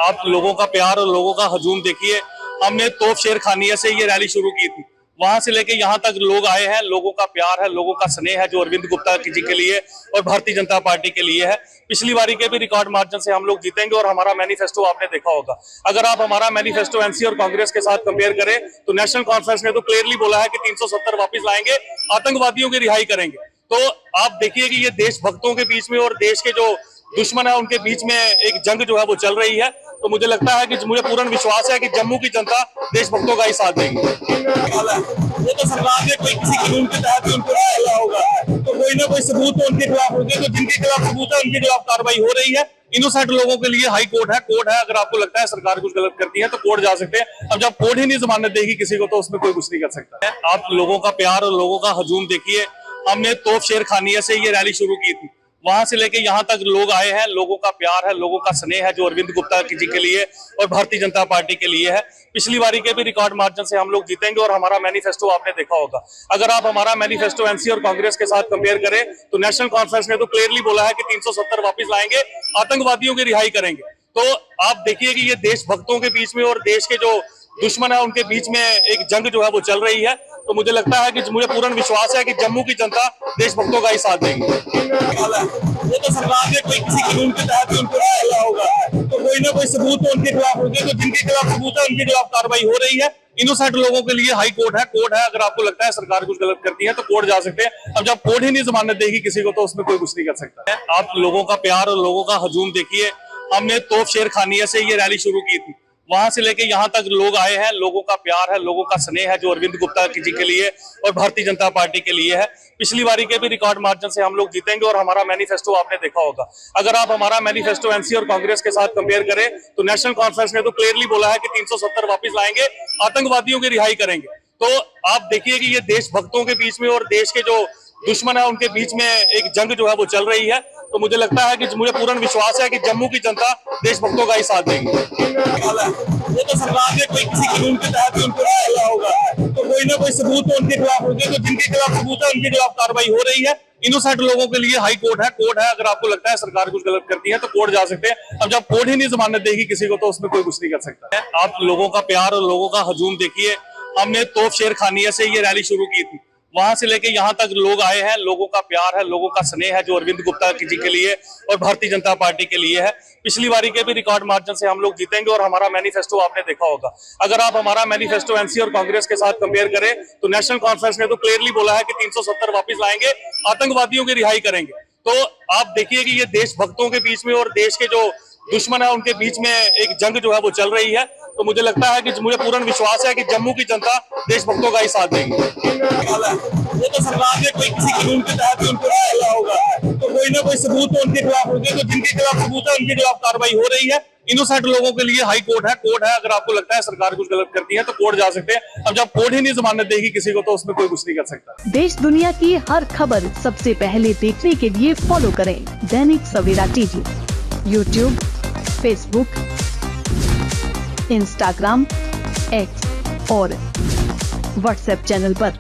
आप लोगों का प्यार और लोगों का हजूम देखिए। हमने तोप शेर खानिया से ये रैली शुरू की थी, वहां से लेके यहाँ तक लोग आए हैं। लोगों का प्यार है, लोगों का स्नेह है जो अरविंद गुप्ता जी के लिए और भारतीय जनता पार्टी के लिए है। पिछली बारी के भी रिकॉर्ड मार्जिन से हम लोग जीतेंगे और हमारा मैनिफेस्टो आपने देखा होगा। अगर आप हमारा मैनिफेस्टो एनसी और कांग्रेस के साथ कंपेयर करें तो नेशनल कॉन्फ्रेंस ने तो क्लियरली बोला है कि 370 वापस लाएंगे, आतंकवादियों की रिहाई करेंगे। तो आप देखिए कि ये देशभक्तों के बीच में और देश के जो दुश्मन है उनके बीच में एक जंग जो है वो चल रही है। तो मुझे लगता है कि मुझे पूर्ण विश्वास है कि जम्मू की जनता देशभक्तों का ही साथ देगी। वो तो सरकार ने कोई किसी कानून के तहत उनको डाला होगा, तो कोई ना कोई सबूत तो उनके खिलाफ होंगे। तो जिनके खिलाफ सबूत है उनके खिलाफ कार्रवाई हो रही है। इनोसेंट लोगों के लिए हाई कोर्ट है, कोर्ट है। अगर आपको लगता है सरकार कुछ गलत करती है तो कोर्ट जा सकते हैं। अब जब कोर्ट ही नहीं जमानत देगी किसी को तो उसमें कोई कुछ नहीं कर सकता है। आप लोगों का प्यार और लोगों का हजूम देखिए। हमने तोप शेर खानिया से ये रैली शुरू की थी, वहां से लेके यहाँ तक लोग आए हैं। लोगों का प्यार है, लोगों का स्नेह है जो अरविंद गुप्ता जी के लिए और भारतीय जनता पार्टी के लिए है। पिछली बारी के भी रिकॉर्ड मार्जिन से हम लोग जीतेंगे और हमारा मैनिफेस्टो आपने देखा होगा। अगर आप हमारा मैनिफेस्टो एनसी और कांग्रेस के साथ कंपेयर करें तो नेशनल कॉन्फ्रेंस ने तो क्लियरली बोला है कि 370 वापस लाएंगे, आतंकवादियों की रिहाई करेंगे। तो आप देखिए कि ये देशभक्तों के बीच में और देश के जो दुश्मन है उनके बीच में एक जंग जो है वो चल रही है। तो मुझे लगता है कि मुझे पूर्ण विश्वास है कि जम्मू की जनता देशभक्तों का ही साथ देगी। वो तो सरकार ने कोई किसी कानून के तहत उनको डाला होगा, तो कोई ना कोई सबूत तो उनके खिलाफ होंगे। तो जिनके खिलाफ सबूत है उनके खिलाफ कार्रवाई हो रही है। इनोसेंट लोगों के लिए हाई कोर्ट है, कोर्ट है। अगर आपको लगता है सरकार कुछ गलत करती है तो कोर्ट जा सकते हैं। अब जब कोर्ट ही नहीं जमानत देगी किसी को तो उसमें कोई कुछ नहीं कर सकता है। आप लोगों का प्यार और लोगों का हजूम देखिए। हमने तोप शेर खानिया से ये रैली शुरू की थी, वहां से लेके यहाँ तक लोग आए हैं। लोगों का प्यार है, लोगों का स्नेह है जो अरविंद गुप्ता जी के लिए और भारतीय जनता पार्टी के लिए है। पिछली बारी के भी रिकॉर्ड मार्जिन से हम लोग जीतेंगे और हमारा मैनिफेस्टो आपने देखा होगा। अगर आप हमारा मैनिफेस्टो एनसी और कांग्रेस के साथ कंपेयर करें तो नेशनल कॉन्फ्रेंस ने तो क्लियरली बोला है कि 370 वापस लाएंगे, आतंकवादियों की रिहाई करेंगे। तो आप देखिए कि ये देशभक्तों के बीच में और देश के जो दुश्मन है उनके बीच में एक जंग जो है वो चल रही है। तो मुझे लगता है कि मुझे पूर्ण विश्वास है कि जम्मू की जनता देशभक्तों का ही साथ देगी। वो तो सरकार ने कोई किसी कानून के तहत उनको डाला होगा, तो कोई ना कोई सबूत तो उनके खिलाफ होंगे। तो जिनके खिलाफ सबूत है उनके खिलाफ कार्रवाई हो रही है। इनोसेंट लोगों के लिए हाई कोर्ट है, कोर्ट है। अगर आपको लगता है सरकार कुछ गलत करती है तो कोर्ट जा सकते हैं। अब जब कोर्ट ही नहीं जमानत देगी किसी को तो उसमें कोई कुछ नहीं कर सकता है। आप लोगों का प्यार और लोगों का हजूम देखिए। हमने तोप शेर खानिया से ये रैली शुरू की थी, वहां से लेके यहाँ तक लोग आए हैं। लोगों का प्यार है, लोगों का स्नेह है जो अरविंद गुप्ता जी के लिए और भारतीय जनता पार्टी के लिए है। पिछली बारी के भी रिकॉर्ड मार्जिन से हम लोग जीतेंगे और हमारा मैनिफेस्टो आपने देखा होगा। अगर आप हमारा मैनिफेस्टो एनसी और कांग्रेस के साथ कंपेयर करें तो नेशनल कॉन्फ्रेंस ने तो क्लियरली बोला है कि 370 वापस लाएंगे, आतंकवादियों की रिहाई करेंगे। तो आप देखिए कि ये देशभक्तों के बीच में और देश के जो दुश्मन है उनके बीच में एक जंग जो है वो चल रही है। तो मुझे लगता है कि मुझे पूर्ण विश्वास है कि जम्मू की जनता देशभक्तों का ही साथ देगी। वो तो सरकार ने कोई किसी कानून के तहत उनको डाला होगा, तो कोई ना कोई सबूत तो उनके खिलाफ होंगे। तो जिनके खिलाफ सबूत है उनके खिलाफ कार्रवाई हो रही है। इनोसेंट लोगों के लिए हाई कोर्ट है, कोर्ट है। अगर आपको लगता है सरकार कुछ गलत करती है तो कोर्ट जा सकते हैं। अब जब कोर्ट ही नहीं जमानत देगी किसी को तो उसमें कोई कुछ नहीं कर सकता। देश दुनिया की हर खबर सबसे पहले देखने के लिए फॉलो करें Dainik Savera TV, YouTube, Facebook, Instagram, X और व्हाट्सएप चैनल पर।